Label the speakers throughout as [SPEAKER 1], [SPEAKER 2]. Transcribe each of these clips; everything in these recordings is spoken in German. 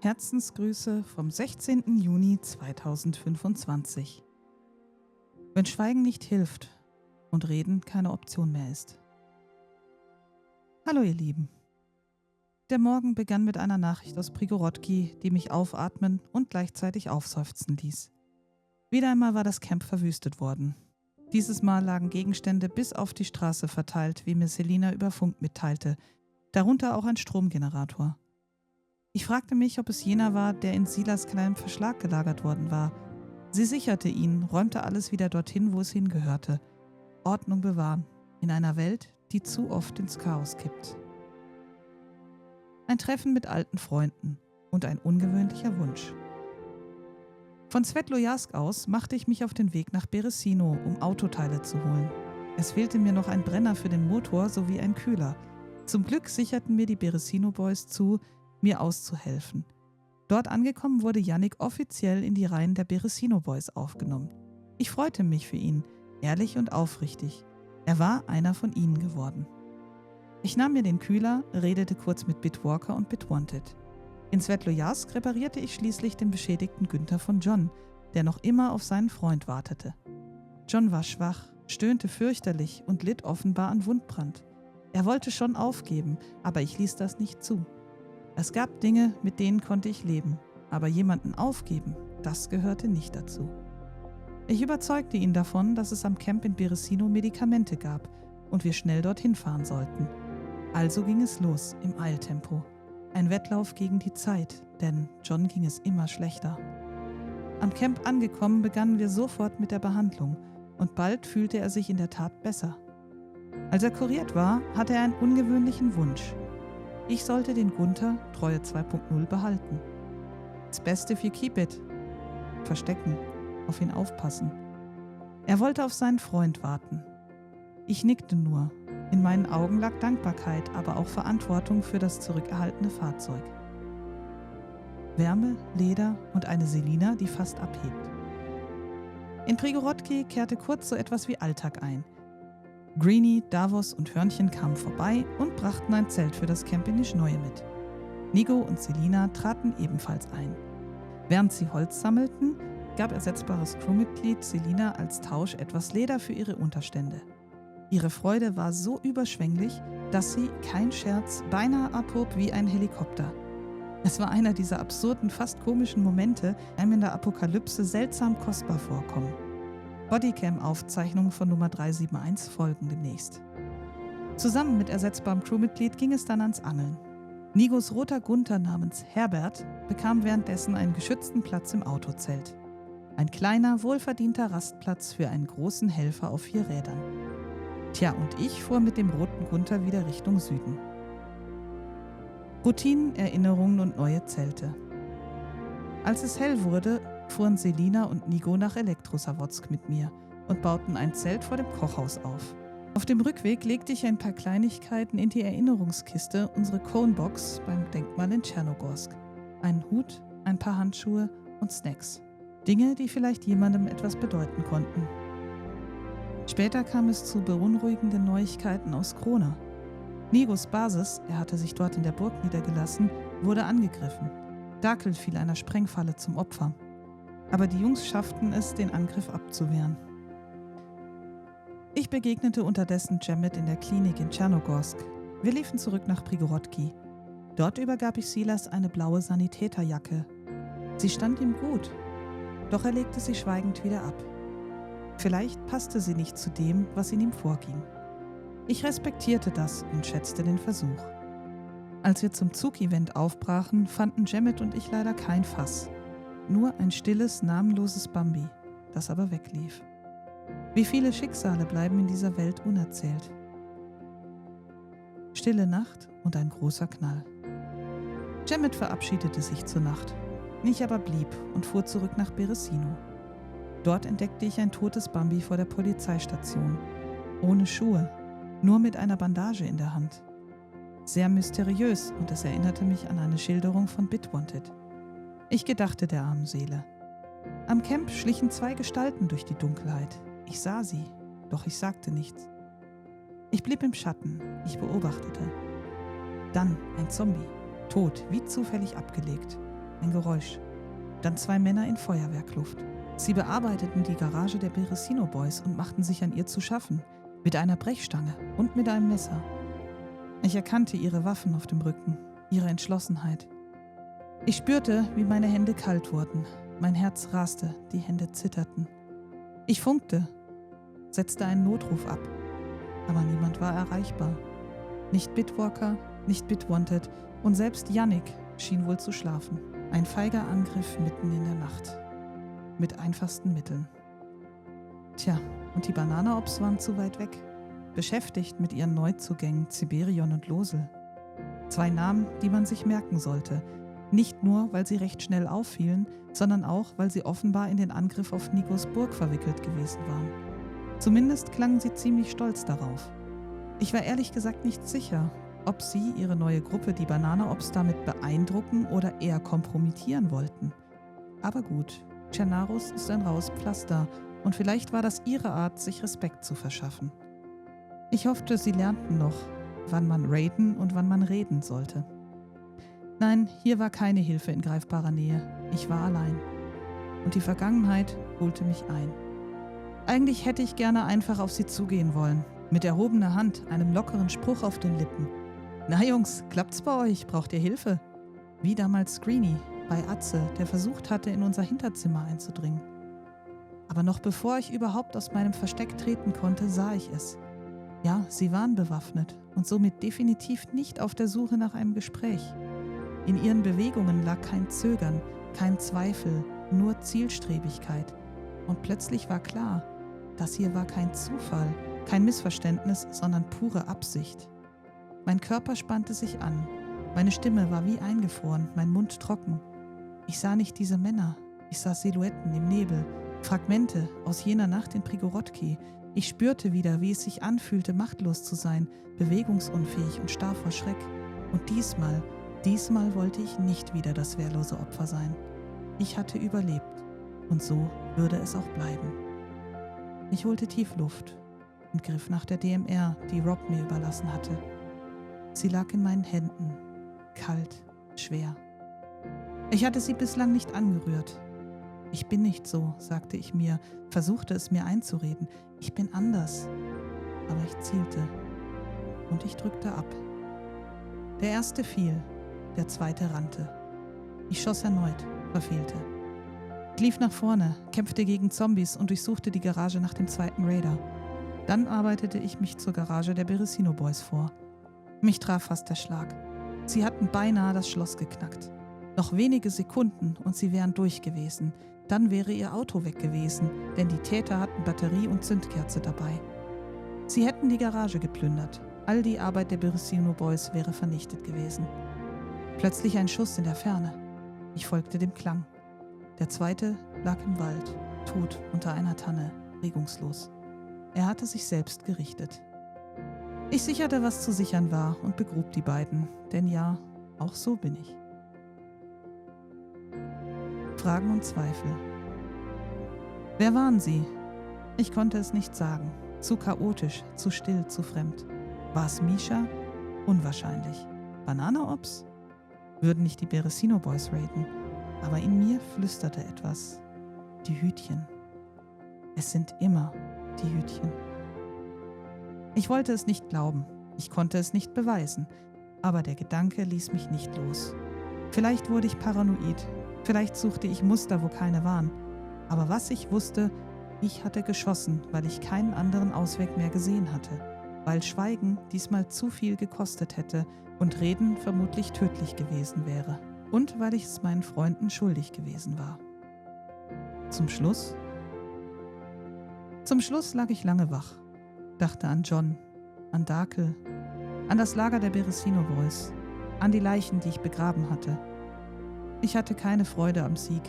[SPEAKER 1] Herzensgrüße vom 16. Juni 2025. Wenn Schweigen nicht hilft und Reden keine Option mehr ist. Hallo ihr Lieben. Der Morgen begann mit einer Nachricht aus Prigorodki, die mich aufatmen und gleichzeitig aufseufzen ließ. Wieder einmal war das Camp verwüstet worden. Dieses Mal lagen Gegenstände bis auf die Straße verteilt, wie mir Selina über Funk mitteilte, darunter auch ein Stromgenerator. Ich fragte mich, ob es jener war, der in Silas kleinem Verschlag gelagert worden war. Sie sicherte ihn, räumte alles wieder dorthin, wo es hingehörte. Ordnung bewahren, in einer Welt, die zu oft ins Chaos kippt. Ein Treffen mit alten Freunden und ein ungewöhnlicher Wunsch. Von Svetlojarsk aus machte ich mich auf den Weg nach Beresino, um Autoteile zu holen. Es fehlte mir noch ein Brenner für den Motor sowie ein Kühler. Zum Glück sicherten mir die Beresino Boys zu, mir auszuhelfen. Dort angekommen wurde Yannick offiziell in die Reihen der Beresino Boys aufgenommen. Ich freute mich für ihn, ehrlich und aufrichtig. Er war einer von ihnen geworden. Ich nahm mir den Kühler, redete kurz mit Bitwalker und Bitwanted. In Svetlojarsk reparierte ich schließlich den beschädigten Günther von John, der noch immer auf seinen Freund wartete. John war schwach, stöhnte fürchterlich und litt offenbar an Wundbrand. Er wollte schon aufgeben, aber ich ließ das nicht zu. Es gab Dinge, mit denen konnte ich leben, aber jemanden aufgeben, das gehörte nicht dazu. Ich überzeugte ihn davon, dass es am Camp in Beresino Medikamente gab und wir schnell dorthin fahren sollten. Also ging es los, im Eiltempo. Ein Wettlauf gegen die Zeit, denn John ging es immer schlechter. Am Camp angekommen, begannen wir sofort mit der Behandlung und bald fühlte er sich in der Tat besser. Als er kuriert war, hatte er einen ungewöhnlichen Wunsch. Ich sollte den Gunther, Treue 2.0, behalten. Das Beste für Keep It. Verstecken, auf ihn aufpassen. Er wollte auf seinen Freund warten. Ich nickte nur. In meinen Augen lag Dankbarkeit, aber auch Verantwortung für das zurückerhaltene Fahrzeug. Wärme, Leder und eine Selina, die fast abhebt. In Prigorodki kehrte kurz so etwas wie Alltag ein. Greenie, Davos und Hörnchen kamen vorbei und brachten ein Zelt für das Camp in Nischneue mit. Nigo und Selina traten ebenfalls ein. Während sie Holz sammelten, gab ersetzbares Crewmitglied Selina als Tausch etwas Leder für ihre Unterstände. Ihre Freude war so überschwänglich, dass sie, kein Scherz, beinahe abhob wie ein Helikopter. Es war einer dieser absurden, fast komischen Momente, die einem in der Apokalypse seltsam kostbar vorkommen. Bodycam-Aufzeichnungen von Nummer 371 folgen demnächst. Zusammen mit ersetzbarem Crewmitglied ging es dann ans Angeln. Nigos roter Gunther namens Herbert bekam währenddessen einen geschützten Platz im Autozelt. Ein kleiner, wohlverdienter Rastplatz für einen großen Helfer auf 4 Rädern. Tja, und ich fuhr mit dem roten Gunther wieder Richtung Süden. Routinen, Erinnerungen und neue Zelte. Als es hell wurde, fuhren Selina und Nigo nach Elektrosawodsk mit mir und bauten ein Zelt vor dem Kochhaus auf. Auf dem Rückweg legte ich ein paar Kleinigkeiten in die Erinnerungskiste, unsere Conebox beim Denkmal in Tschernogorsk. Einen Hut, ein paar Handschuhe und Snacks. Dinge, die vielleicht jemandem etwas bedeuten konnten. Später kam es zu beunruhigenden Neuigkeiten aus Krona. Nigos Basis, er hatte sich dort in der Burg niedergelassen, wurde angegriffen. Dakel fiel einer Sprengfalle zum Opfer. Aber die Jungs schafften es, den Angriff abzuwehren. Ich begegnete unterdessen Jamet in der Klinik in Tschernogorsk. Wir liefen zurück nach Prigorodki. Dort übergab ich Silas eine blaue Sanitäterjacke. Sie stand ihm gut, doch er legte sie schweigend wieder ab. Vielleicht passte sie nicht zu dem, was in ihm vorging. Ich respektierte das und schätzte den Versuch. Als wir zum Zug-Event aufbrachen, fanden Jamet und ich leider kein Fass. Nur ein stilles, namenloses Bambi, das aber weglief. Wie viele Schicksale bleiben in dieser Welt unerzählt? Stille Nacht und ein großer Knall. Jamet verabschiedete sich zur Nacht. Ich aber blieb und fuhr zurück nach Beresino. Dort entdeckte ich ein totes Bambi vor der Polizeistation. Ohne Schuhe, nur mit einer Bandage in der Hand. Sehr mysteriös und es erinnerte mich an eine Schilderung von Bitwanted. Ich gedachte der armen Seele. Am Camp schlichen 2 Gestalten durch die Dunkelheit. Ich sah sie, doch ich sagte nichts. Ich blieb im Schatten, ich beobachtete. Dann ein Zombie, tot, wie zufällig abgelegt. ein Geräusch. Dann 2 Männer in Feuerwerkluft. Sie bearbeiteten die Garage der Beresino Boys und machten sich an ihr zu schaffen. Mit einer Brechstange und mit einem Messer. Ich erkannte ihre Waffen auf dem Rücken, ihre Entschlossenheit. Ich spürte, wie meine Hände kalt wurden. Mein Herz raste, die Hände zitterten. Ich funkte, setzte einen Notruf ab. Aber niemand war erreichbar. Nicht Bitwalker, nicht Bitwanted und selbst Yannick schien wohl zu schlafen. Ein feiger Angriff mitten in der Nacht. Mit einfachsten Mitteln. Tja, und die Banana-Ops waren zu weit weg. Beschäftigt mit ihren Neuzugängen Ziberion und Losel. 2 Namen, die man sich merken sollte. Nicht nur, weil sie recht schnell auffielen, sondern auch, weil sie offenbar in den Angriff auf Nikos Burg verwickelt gewesen waren. Zumindest klangen sie ziemlich stolz darauf. Ich war ehrlich gesagt nicht sicher, ob sie ihre neue Gruppe, die Banana-Ops, damit beeindrucken oder eher kompromittieren wollten. Aber gut, Chernarus ist ein raues Pflaster und vielleicht war das ihre Art, sich Respekt zu verschaffen. Ich hoffte, sie lernten noch, wann man raiden und wann man reden sollte. Nein, hier war keine Hilfe in greifbarer Nähe. Ich war allein. Und die Vergangenheit holte mich ein. Eigentlich hätte ich gerne einfach auf sie zugehen wollen. Mit erhobener Hand, einem lockeren Spruch auf den Lippen. Na Jungs, klappt's bei euch? Braucht ihr Hilfe? Wie damals Screeny bei Atze, der versucht hatte, in unser Hinterzimmer einzudringen. Aber noch bevor ich überhaupt aus meinem Versteck treten konnte, sah ich es. Ja, sie waren bewaffnet und somit definitiv nicht auf der Suche nach einem Gespräch. In ihren Bewegungen lag kein Zögern, kein Zweifel, nur Zielstrebigkeit. Und plötzlich war klar, das hier war kein Zufall, kein Missverständnis, sondern pure Absicht. Mein Körper spannte sich an, meine Stimme war wie eingefroren, mein Mund trocken. Ich sah nicht diese Männer, ich sah Silhouetten im Nebel, Fragmente aus jener Nacht in Prigorodki. Ich spürte wieder, wie es sich anfühlte, machtlos zu sein, bewegungsunfähig und starr vor Schreck. Und diesmal wollte ich nicht wieder das wehrlose Opfer sein. Ich hatte überlebt und so würde es auch bleiben. Ich holte tief Luft und griff nach der DMR, die Rob mir überlassen hatte. Sie lag in meinen Händen, kalt, schwer. Ich hatte sie bislang nicht angerührt. Ich bin nicht so, sagte ich mir, versuchte es mir einzureden. Ich bin anders. Aber ich zielte und ich drückte ab. Der erste fiel, der zweite rannte. Ich schoss erneut, verfehlte. Ich lief nach vorne, kämpfte gegen Zombies und durchsuchte die Garage nach dem zweiten Raider. Dann arbeitete ich mich zur Garage der Beresino Boys vor. Mich traf fast der Schlag. Sie hatten beinahe das Schloss geknackt. Noch wenige Sekunden und sie wären durch gewesen. Dann wäre ihr Auto weg gewesen, denn die Täter hatten Batterie und Zündkerze dabei. Sie hätten die Garage geplündert. All die Arbeit der Beresino Boys wäre vernichtet gewesen. Plötzlich ein Schuss in der Ferne. Ich folgte dem Klang. Der zweite lag im Wald, tot unter einer Tanne, regungslos. Er hatte sich selbst gerichtet. Ich sicherte, was zu sichern war und begrub die beiden, denn ja, auch so bin ich. Fragen und Zweifel. Wer waren sie? Ich konnte es nicht sagen. Zu chaotisch, zu still, zu fremd. War es Misha? Unwahrscheinlich. Banana-Ops? Würden nicht die Beresino Boys raiden. Aber in mir flüsterte etwas. Die Hütchen. Es sind immer die Hütchen. Ich wollte es nicht glauben. Ich konnte es nicht beweisen. Aber der Gedanke ließ mich nicht los. Vielleicht wurde ich paranoid. Vielleicht suchte ich Muster, wo keine waren. Aber was ich wusste, ich hatte geschossen, weil ich keinen anderen Ausweg mehr gesehen hatte. Weil Schweigen diesmal zu viel gekostet hätte und Reden vermutlich tödlich gewesen wäre. Und weil ich es meinen Freunden schuldig gewesen war. Zum Schluss lag ich lange wach. Dachte an John, an Dakel, an das Lager der Beresino Boys, an die Leichen, die ich begraben hatte. Ich hatte keine Freude am Sieg,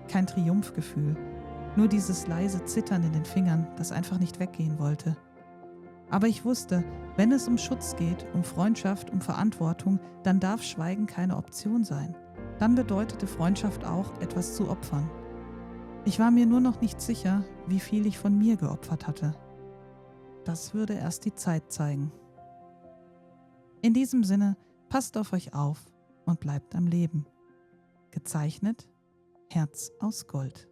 [SPEAKER 1] kein Triumphgefühl, nur dieses leise Zittern in den Fingern, das einfach nicht weggehen wollte. Aber ich wusste, wenn es um Schutz geht, um Freundschaft, um Verantwortung, dann darf Schweigen keine Option sein. Dann bedeutete Freundschaft auch, etwas zu opfern. Ich war mir nur noch nicht sicher, wie viel ich von mir geopfert hatte. Das würde erst die Zeit zeigen. In diesem Sinne, passt auf euch auf und bleibt am Leben. Gezeichnet Herz aus Gold.